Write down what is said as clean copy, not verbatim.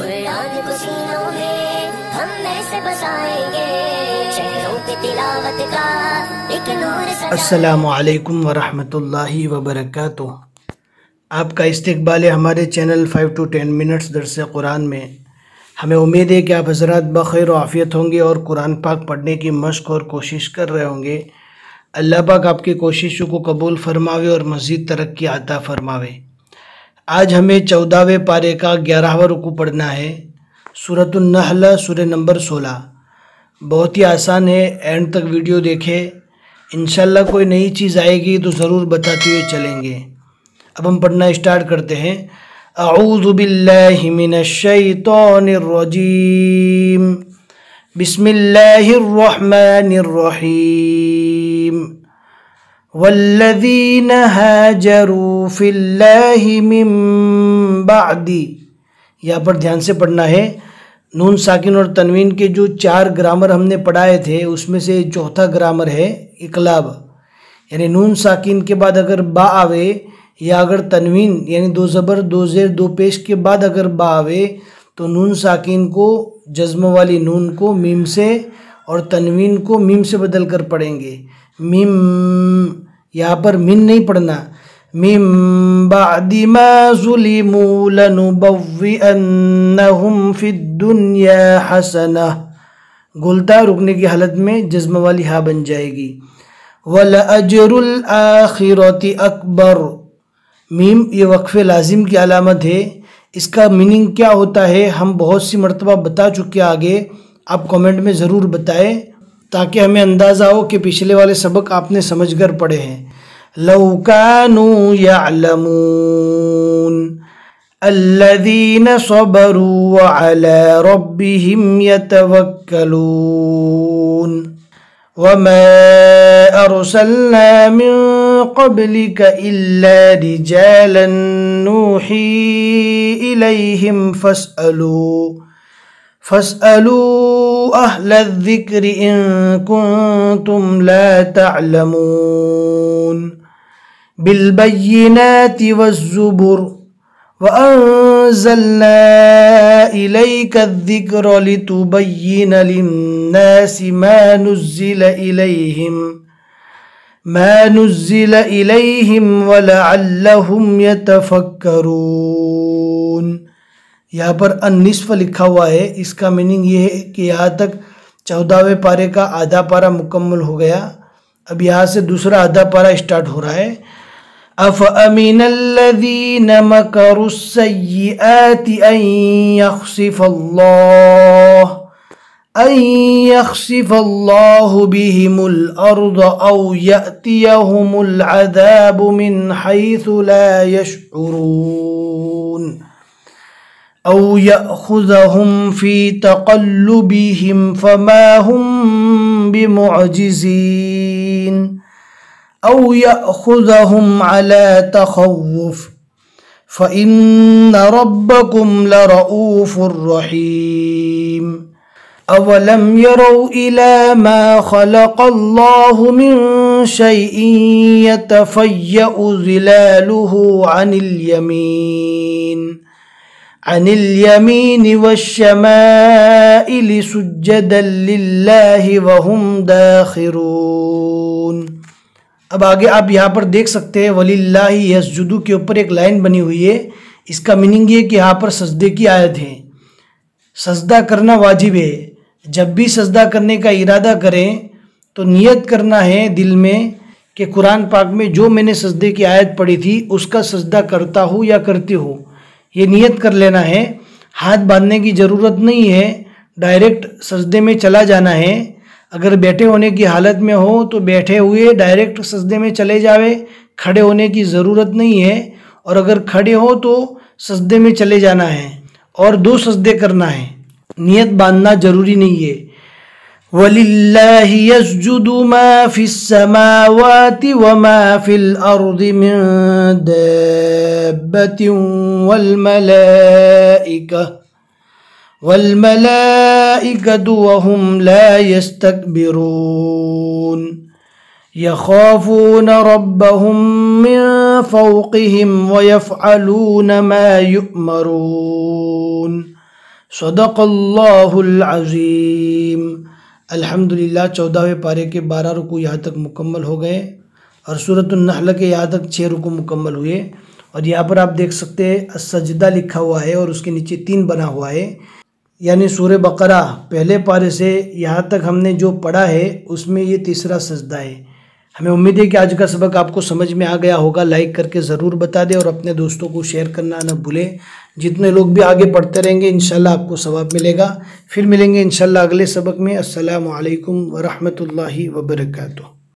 कुरान को सीनों में हम ऐसे बसाएंगे, शहरों पे तिलावत का एक नूर सजाएंगे। अस्सलामु अलैकुम वरहमतुल्लाहि वबरकातुह। आपका इस्तकबाल है हमारे चैनल 5 to 10 मिनट्स दर्स कुरान में। हमें उम्मीद है कि आप हज़रात बखैर और आफ़ियत होंगे और कुरान पाक पढ़ने की मश्क और कोशिश कर रहे होंगे। अल्लाह पाक आपकी कोशिशों को कबूल फरमावे और मज़ीद तरक्की अता फरमावे। आज हमें 14वें पारे का 11वां रुकू पढ़ना है। सूरतुन नहल सूरह नंबर 16। बहुत ही आसान है, एंड तक वीडियो देखें। इंशाल्लाह कोई नई चीज़ आएगी तो ज़रूर बताते हुए चलेंगे। अब हम पढ़ना स्टार्ट करते हैं। अऊज़ु बिल्लाहि मिनश शैतानिर रजीम, बिस्मिल्लाहिर रहमानिर रहीम। वल्लज़ीन हाजरू फिल्लाहि मिन बादी। यहाँ पर ध्यान से पढ़ना है। नून साकिन और तनवीन के जो 4 ग्रामर हमने पढ़ाए थे उसमें से चौथा ग्रामर है इकलाब, यानी नून साकिन के बाद अगर बा आवे या अगर तनवीन यानी 2 ज़बर 2 ज़ेर 2 पेश के बाद अगर बा आवे तो नून साकिन को जज्म वाली नून को मीम से और तनवीन को मीम से बदल कर पढ़ेंगे। मीम, यहाँ पर मिन नहीं पढ़ना। मिम बादी मा ज़ुलिमू लनुबव्विअन्नहुम फिद्दुन्या हसना। गुलता रुकने की हालत में जज्म वाली हा बन जाएगी। वल अजरुल आखिरति अकबर। मीम ये वक्फ़े लाजिम की अलामत है। इसका मीनिंग क्या होता है हम बहुत सी मरतबा बता चुके आगे। आप कमेंट में ज़रूर बताएं ताकि हमें अंदाज़ा हो कि पिछले वाले सबक आपने समझ कर पढ़े हैं। लौ कानू यअलमून अल्लज़ीन सबरू व अला रब्बिहिम यतवक्कलून वमा अरसलना मिन क़ब्लिक इल्ला रिजालन नूही इलैहिम फस्अलू अहल ज़िक्रि इन कुंतुम ला तअलमून बिलबय्यिनाति वज़्ज़ुबुर वअंज़लना इलैका ज़िक्र लितुबय्यिन लिन्नासि मा नुज़्ज़िल इलैहिम वलअल्लहुम यतफक्करून। यहाँ पर अन-निस्फ़ लिखा हुआ है। इसका मीनिंग ये है कि यहाँ तक 14वें पारे का आधा पारा मुकम्मल हो गया। अब यहाँ से दूसरा आधा पारा स्टार्ट हो रहा है। अफ़ अमीनल्लज़ीन मकरुस्सय्यिआति अन यख़सिफ़ल्लाहु बिहिमुल अर्द औ यअतियहुमुल अज़ाबु मिन हैसु ला यशऊरून औ यअख़ुज़हुम फ़ी तक़ल्लुबिहिम फ़मा हुम बिमुअजिज़ीन औ यअख़ुज़हुम अला तख़व्वुफ़ फ़इन्न रब्बकुम लरऊफ़ुर रहीम। अवलम यरौ इला मा ख़लक़ल्लाहु मिन शैइन यतफ़य्यउ ज़िलालुहु अनिल यमीन वश्शमाइल सुज्जदन लिल्लाहि वहुम दाखिरून। अब आगे आप यहाँ पर देख सकते हैं वलिल्लाहि यसजुदु के ऊपर एक लाइन बनी हुई है। इसका मीनिंग ये कि यहाँ पर सजदे की आयत है। सजदा करना वाजिब है। जब भी सजदा करने का इरादा करें तो नियत करना है दिल में कि कुरान पाक में जो मैंने सजदे की आयत पढ़ी थी उसका सजदा करता हूँ या करती हूँ, ये नियत कर लेना है। हाथ बांधने की ज़रूरत नहीं है, डायरेक्ट सजदे में चला जाना है। अगर बैठे होने की हालत में हो तो बैठे हुए डायरेक्ट सजदे में चले जावे, खड़े होने की ज़रूरत नहीं है। और अगर खड़े हो तो सजदे में चले जाना है और 2 सजदे करना है। नियत बांधना ज़रूरी नहीं है। वलिल्लाहि यसजुदु मा फिस्समावाति व मा फिल अर्दि मिन दाब्बतिन वल्मलाइकतु वहुम ला यस्तकबिरून यख़ाफ़ून रब्बहुम मिन फ़ौक़िहिम व यफ़अलून मा युअमरून सदक़ल्लाहुल अज़ीम। अल्हम्दुलिल्लाह 14वें पारे के 12 रुकू यहाँ तक मुकम्मल हो गए और सूरतुन नहल के यहाँ तक 6 रुकू मुकम्मल हुए। और यहाँ पर आप देख सकते हैं सजदा लिखा हुआ है और उसके नीचे 3 बना हुआ है, यानी सूरह बकरा पहले पारे से यहाँ तक हमने जो पढ़ा है उसमें ये तीसरा सजदा है। हमें उम्मीद है कि आज का सबक आपको समझ में आ गया होगा। लाइक करके ज़रूर बता दें और अपने दोस्तों को शेयर करना न भूलें। जितने लोग भी आगे पढ़ते रहेंगे इंशाल्लाह आपको सवाब मिलेगा। फिर मिलेंगे इंशाल्लाह अगले सबक में। अस्सलामु अलैकुम व रहमतुल्लाहि व बरकातुहू।